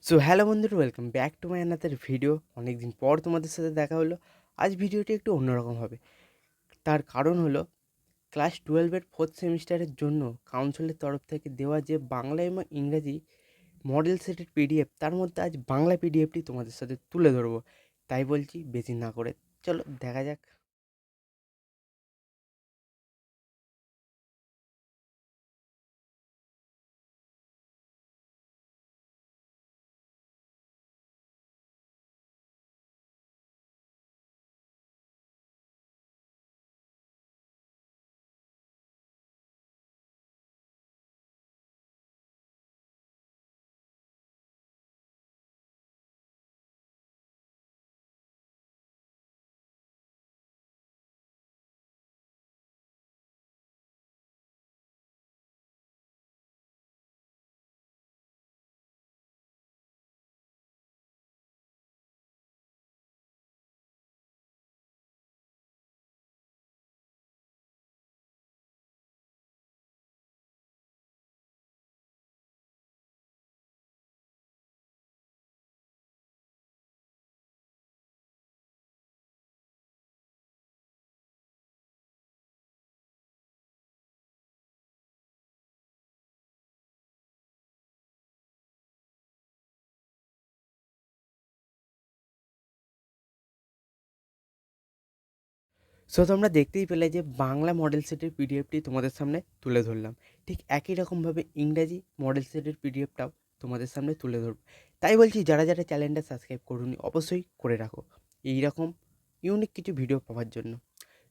So hello বন্ধুরা, welcome back to my another video. অনেক দিন পর তোমাদের সাথে দেখা হলো। আজ ভিডিওটি একটু অন্যরকম হবে। তার কারণ হলো ক্লাস 12-এর ফোর্থ সেমিস্টারের জন্য কাউন্সিলের তরফ থেকে দেওয়া যে বাংলা এবং ইংরাজি মডেল সেটের পিডিএফ, তার মধ্যে আজ বাংলা পিডিএফটি তোমাদের সাথে তুলে ধরবো। তাই বলছি বেশি না করে চলো দেখা যাক। সো তোমরা দেখতেই পেলে যে বাংলা মডেল সেটের পিডিএফটি তোমাদের সামনে তুলে ধরলাম। ঠিক একই রকমভাবে ইংরাজি মডেল সেটের পিডিএফটাও তোমাদের সামনে তুলে ধরব। তাই বলছি যারা যারা চ্যানেলটা সাবস্ক্রাইব করুনি অবশ্যই করে রাখো এই রকম ইউনিক কিছু ভিডিও পাওয়ার জন্য।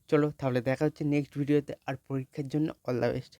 চলো তাহলে দেখা হচ্ছে নেক্সট ভিডিওতে। আর পরীক্ষার জন্য অল দ্য বেস্ট।